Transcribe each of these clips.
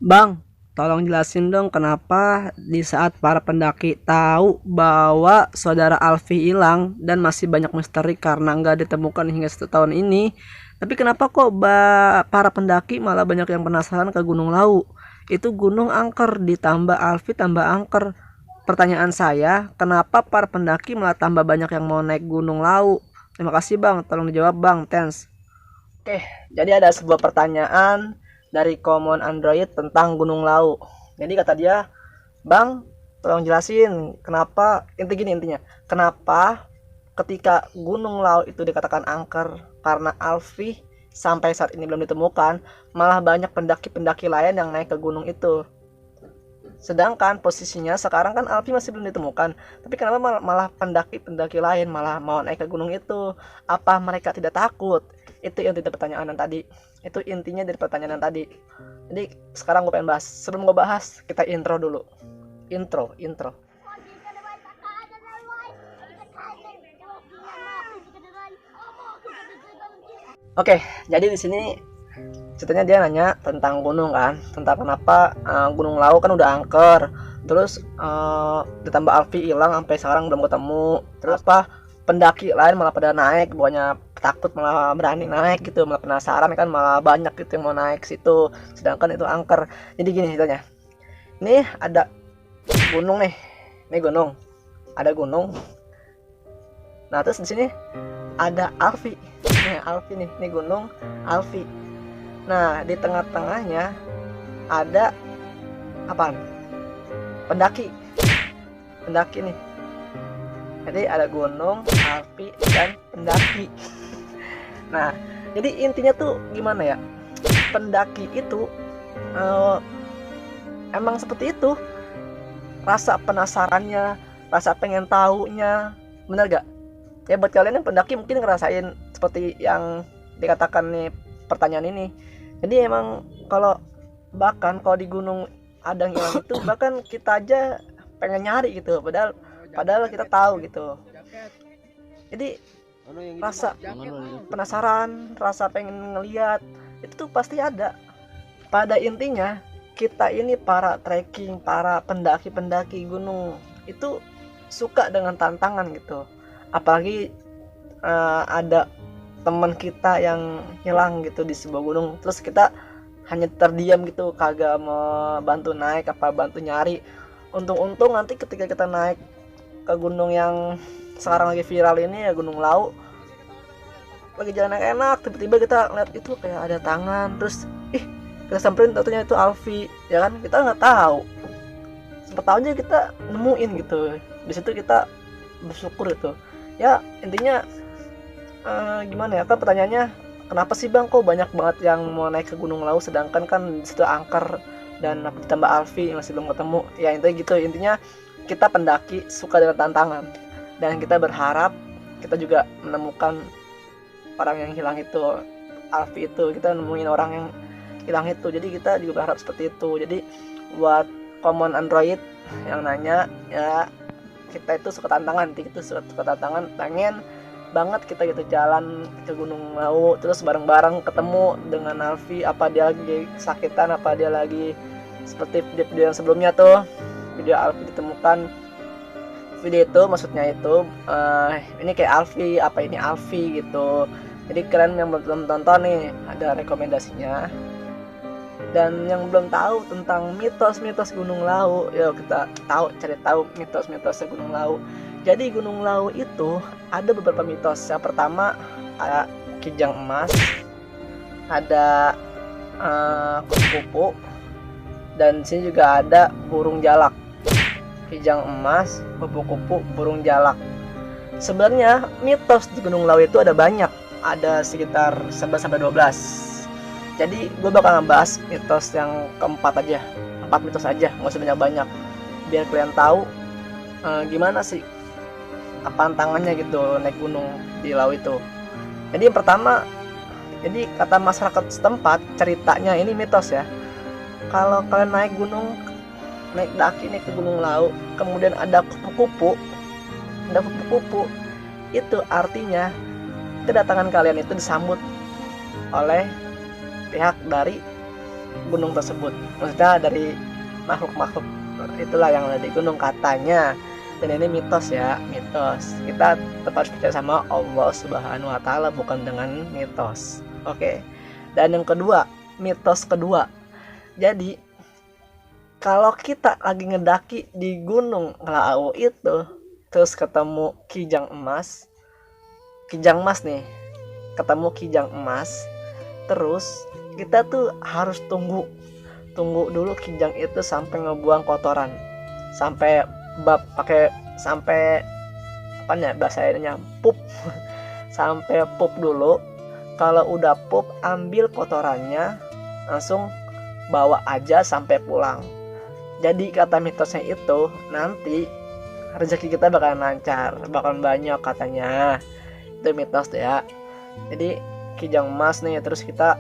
Bang, tolong jelasin dong kenapa di saat para pendaki tahu bahwa saudara Alfi hilang dan masih banyak misteri karena nggak ditemukan hingga 1 tahun ini. Tapi kenapa kok para pendaki malah banyak yang penasaran ke Gunung Lau? Itu gunung angker ditambah Alfi tambah angker. Pertanyaan saya, kenapa para pendaki malah tambah banyak yang mau naik Gunung Lau? Terima kasih bang, tolong dijawab bang, thanks. Oke, jadi ada sebuah pertanyaan dari Common Android tentang Gunung Lau. Jadi kata dia, Bang, tolong jelasin kenapa, intinya, kenapa ketika Gunung Lau itu dikatakan angker karena Alfi sampai saat ini belum ditemukan, malah banyak pendaki-pendaki lain yang naik ke gunung itu. Sedangkan posisinya sekarang kan Alfi masih belum ditemukan. Tapi kenapa malah pendaki-pendaki lain malah mau naik ke gunung itu? Apa mereka tidak takut? Itu yang tidak pertanyaan tadi. Itu intinya dari pertanyaan tadi. Jadi sekarang gue pengen bahas. Sebelum gue bahas, kita intro dulu. Intro. Oke, jadi di sini ceritanya dia nanya tentang gunung kan, tentang kenapa Gunung Lau kan udah angker, terus ditambah Alfi hilang sampai sekarang belum ketemu, terus apa pendaki lain malah pada naik, bukannya takut malah berani naik gitu, malah penasaran kan, malah banyak gitu yang mau naik situ, sedangkan itu angker. Jadi gini ceritanya, ini ada gunung nih, ini gunung, ada gunung, nah terus di sini ada Alfi, nih gunung Alfi. Nah, di tengah-tengahnya ada apaan? Pendaki nih. Jadi ada gunung, Alfi, dan pendaki. Nah, jadi intinya tuh gimana ya? Pendaki itu emang seperti itu. Rasa penasarannya, rasa pengen taunya, bener gak? Ya buat kalian yang pendaki mungkin ngerasain seperti yang dikatakan nih pertanyaan ini. Jadi emang kalau di gunung ada yang hilang itu, bahkan kita aja pengen nyari gitu, padahal kita tahu gitu. Jadi rasa penasaran, rasa pengen ngeliat itu tuh pasti ada. Pada intinya kita ini para trekking, para pendaki gunung itu suka dengan tantangan gitu. Apalagi ada teman kita yang hilang gitu di sebuah gunung, terus kita hanya terdiam gitu, kagak mau bantu naik apa bantu nyari. Untung nanti ketika kita naik ke gunung yang sekarang lagi viral ini ya, Gunung Lau, lagi jalan enak, tiba-tiba kita lihat itu kayak ada tangan, terus kita samperin, ternyata itu Alfi, ya kan, kita nggak tahu, sempat tahu aja kita nemuin gitu. Di situ kita bersyukur itu ya. Intinya gimana ya, kan pertanyaannya kenapa sih bang kok banyak banget yang mau naik ke Gunung Lau, sedangkan kan disitu angker dan ditambah Alfi masih belum ketemu. Ya intinya gitu, intinya kita pendaki suka dengan tantangan, dan kita berharap kita juga menemukan orang yang hilang itu, Alfi itu, kita nemuin orang yang hilang itu. Jadi kita juga berharap seperti itu. Jadi buat Common Android yang nanya ya, kita itu suka tantangan, pengen banget kita gitu jalan ke Gunung Lau, terus bareng-bareng ketemu dengan Alfi, apa dia lagi sakitan, apa dia lagi seperti video yang sebelumnya tuh, video Alfi ditemukan. Video itu maksudnya itu ini kayak Alfi, apa ini Alfi gitu. Jadi kalian yang belum tonton nih, ada rekomendasinya. Dan yang belum tahu tentang mitos-mitos Gunung Lau, yuk kita cari tahu mitos-mitos Gunung Lau. Jadi Gunung Lau itu ada beberapa mitos. Yang pertama ada kijang emas, ada kupu-kupu, dan di sini juga ada burung jalak. Kijang emas, kupu-kupu, burung jalak. Sebenarnya mitos di Gunung Lau itu ada banyak, ada sekitar 11-12. Jadi gue bakal ngebahas mitos yang keempat aja, 4 mitos aja, nggak usah banyak-banyak, biar kalian tahu gimana sih tantangannya gitu naik gunung di Lau itu. Jadi yang pertama, jadi kata masyarakat setempat, ceritanya ini mitos ya, kalau kalian naik daki nih ke Gunung Lau, kemudian ada kupu-kupu, itu artinya kedatangan kalian itu disambut oleh pihak dari gunung tersebut, maksudnya dari makhluk-makhluk itulah yang ada di gunung katanya. Dan ini mitos ya, mitos. Kita tetap harus percaya sama Allah Subhanahu wa taala, bukan dengan mitos. Oke. Dan yang kedua, mitos kedua. Jadi kalau kita lagi ngedaki di Gunung Lawu itu, terus ketemu kijang emas nih, ketemu kijang emas, terus kita tuh harus tunggu dulu kijang itu sampai ngebuang kotoran, sampai sampai apa ya bahasanya, pup sampai pup dulu. Kalau udah pup, ambil kotorannya, langsung bawa aja sampai pulang. Jadi kata mitosnya itu, nanti rezeki kita bakalan lancar, bakalan banyak katanya. Itu mitos ya. Jadi kijang emas nih, terus kita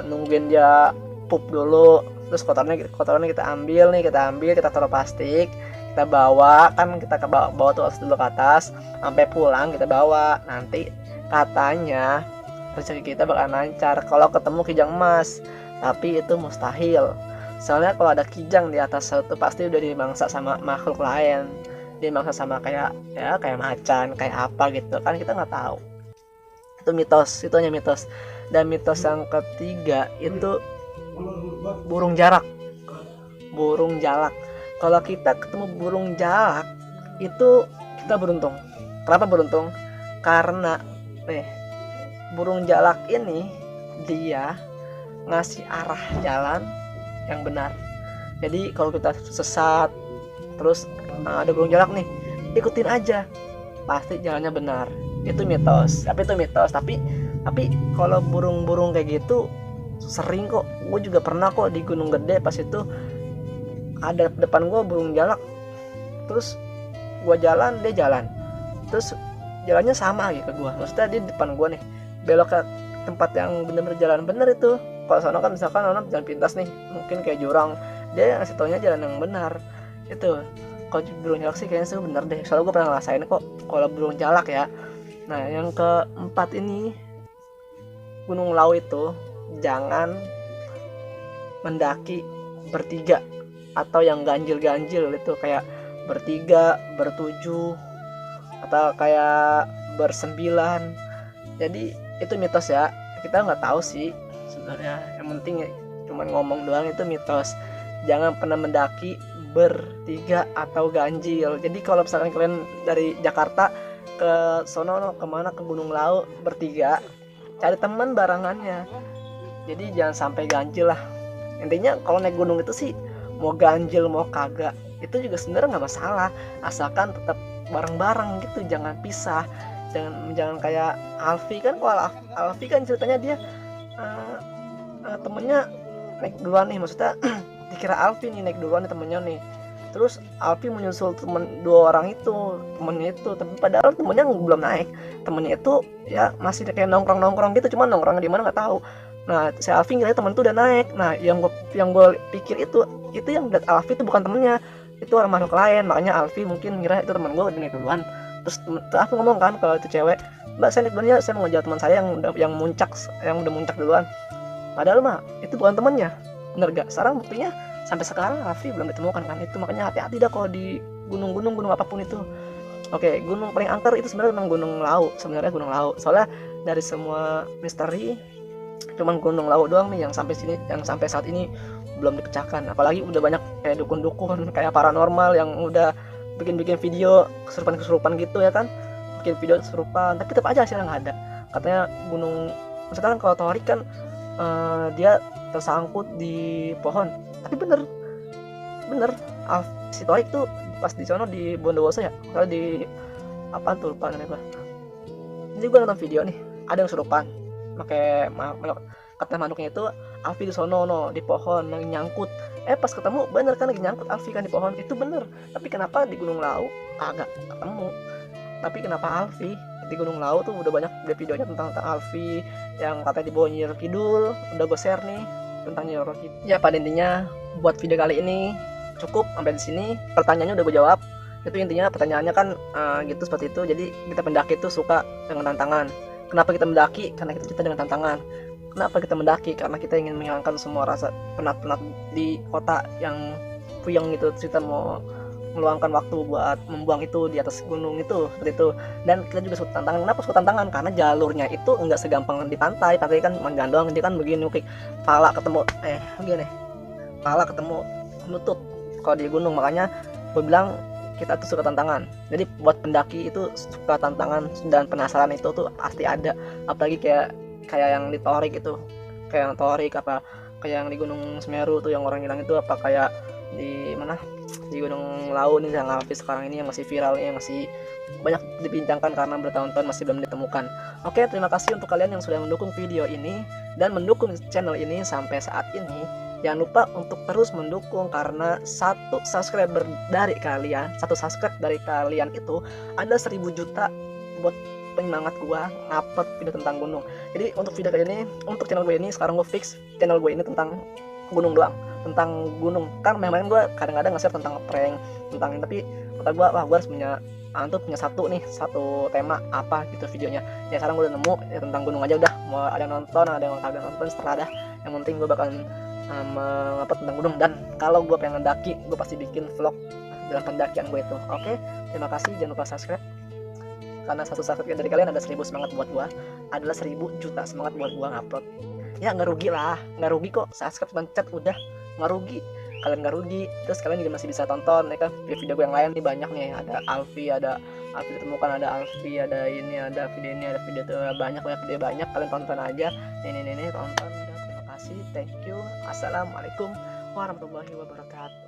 nungguin dia pup dulu, terus kotorannya kita ambil, kita taruh plastik, kita bawa, kan kita bawa tuh dulu ke atas, sampai pulang kita bawa. Nanti katanya rezeki kita bakalan lancar kalau ketemu kijang emas. Tapi itu mustahil, soalnya kalau ada kijang di atas itu pasti udah dimangsa sama makhluk lain, dimangsa sama kayak macan, kayak apa gitu kan, kita nggak tahu. Itu mitos, itu hanya mitos. Dan mitos yang ketiga itu burung jalak. Kalau kita ketemu burung jalak itu kita beruntung. Kenapa beruntung? Karena burung jalak ini dia ngasih arah jalan yang benar. Jadi kalau kita sesat terus ada burung jalak nih, ikutin aja, pasti jalannya benar. Itu mitos. Tapi kalau burung-burung kayak gitu sering kok. Gue juga pernah kok di Gunung Gede, pas itu ada depan gue burung jalak, terus gue jalan, dia jalan, terus jalannya sama lagi ke gue. Maksudnya di depan gue nih, belok ke tempat yang bener-bener jalan bener itu. Kalau sana kan misalkan orang jalan pintas nih, mungkin kayak jurang, dia ngasih taunya jalan yang benar. Itu kalau burung jalak sih kayaknya sih bener deh, soalnya gue pernah ngerasain kok kalau burung jalak ya. Nah yang keempat ini, Gunung Lawu itu jangan mendaki bertiga atau yang ganjil-ganjil itu, kayak bertiga, bertujuh, atau kayak bersembilan. Jadi itu mitos ya, kita nggak tahu sih sebenarnya, yang penting cuma ngomong doang, itu mitos. Jangan pernah mendaki bertiga atau ganjil. Jadi kalau misalkan kalian dari Jakarta ke sono, kemana, ke Gunung Lawu bertiga, cari teman barangannya. Jadi jangan sampai ganjil lah. Intinya kalau naik gunung itu sih, mau ganjil mau kagak, itu juga sebenarnya nggak masalah, asalkan tetap bareng-bareng gitu, jangan pisah. Jangan kayak Alfi kan. Kalau Alfi kan ceritanya dia temennya naik duluan nih, maksudnya dikira Alfi nih naik duluan nih temennya nih, terus Alfi menyusul dua orang itu, temennya itu, tapi padahal temennya belum naik. Temennya itu ya masih kayak nongkrong gitu, cuma nongkrongnya di mana nggak tahu. Nah si Alfi ngira temen itu udah naik. Nah yang gue pikir itu yang lihat Alfi itu bukan temennya, itu orang makhluk lain. Makanya Alfi mungkin ngira itu teman gue udah naik duluan. Terus aku ngomong kan kalau itu cewek, mbak saya naik duluan ya, saya mau ngejar teman saya yang udah muncak duluan. Padahal mah itu bukan temannya, bener gak? Sekarang buktinya sampai sekarang Alfi belum ditemukan kan. Itu makanya hati-hati dah kalau di gunung apapun itu. Oke, gunung paling angker itu sebenarnya memang Gunung Lawu. Soalnya dari semua misteri cuman Gunung Lawu doang nih yang sampai saat ini belum dipecahkan. Apalagi udah banyak kayak dukun-dukun, kayak paranormal yang udah bikin video kesurupan gitu ya kan, bikin video kesurupan, tapi tetap aja hasilnya nggak ada. Katanya gunung, misalkan kalau Torik kan dia tersangkut di pohon, tapi bener si Torik tuh pas di sono di Bondowoso ya, kalau di apaan tuh lupa namanya. Jadi gue nonton video nih, ada yang kesurupan pakai kata manuknya itu Alfi di sono di pohon yang nyangkut. Pas ketemu bener kan lagi nyangkut Alfi kan di pohon, itu bener. Tapi kenapa di Gunung Lawu agak ketemu? Tapi kenapa Alfi di Gunung Lawu tuh udah banyak videonya tentang Alfi yang katanya di bawah Nyi Roro Kidul. Udah gue share nih tentang Nyi Roro Kidul. Ya pada intinya buat video kali ini cukup sampai di sini. Pertanyaannya udah gue jawab. Itu intinya pertanyaannya kan gitu, seperti itu. Jadi kita pendaki tuh suka dengan tantangan. Kenapa kita mendaki? Karena kita cinta dengan tantangan. Kenapa kita mendaki? Karena kita ingin menghilangkan semua rasa penat-penat di kota yang puyeng gitu. Kita mau meluangkan waktu buat membuang itu di atas gunung itu, seperti itu. Dan kita juga suka tantangan. Kenapa suka tantangan? Karena jalurnya itu enggak segampang di pantai. Pantai kan menggandong, dia kan begini, pala ketemu begini, pala ketemu lutut kalau di gunung. Makanya gue bilang kita tuh suka tantangan. Jadi buat pendaki itu suka tantangan dan penasaran itu tuh pasti ada. Apalagi kayak yang di Torik itu, kayak yang Torik, apa kayak yang di Gunung Semeru tuh yang orang hilang itu, apa kayak di mana, di Gunung Lawu nih yang habis sekarang ini, yang masih viral, yang masih banyak dibincangkan karena bertahun-tahun masih belum ditemukan. Oke, terima kasih untuk kalian yang sudah mendukung video ini dan mendukung channel ini sampai saat ini. Jangan lupa untuk terus mendukung, karena satu subscribe dari kalian itu ada 1000 juta buat penyemangat gua ngupload video tentang gunung. Jadi untuk video kali ini, untuk channel gue ini, sekarang gue fix channel gue ini tentang gunung doang, tentang gunung. Kan memang gue kadang-kadang nge-share tentang prank, tentang ini, tapi kata gue, wah gue harus punya satu tema apa gitu videonya. Ya sekarang gue udah nemu ya, tentang gunung aja udah. Mau ada yang nonton, ada yang kagak nonton, setelah dah. Yang penting gue bakalan mengupload tentang gunung. Dan kalau gue pengen mendaki, gue pasti bikin vlog dalam pendakian gue itu. Oke, terima kasih, jangan lupa subscribe, karena satu subscribe dari kalian ada 1000 semangat buat gue, adalah 1000 juta semangat buat gue ngupload. Ya nggak rugi lah, nggak rugi kok, subscribe pencet udah, nggak rugi, kalian nggak rugi. Terus kalian juga masih bisa tonton ya kan video gue yang lain nih, banyak nih, ada Alfi ditemukan, ada Alfi, ada ini, ada video ini, ada video tuh, banyak video, banyak, kalian tonton aja, ini tonton. Udah, terima kasih, thank you, assalamualaikum warahmatullahi wabarakatuh.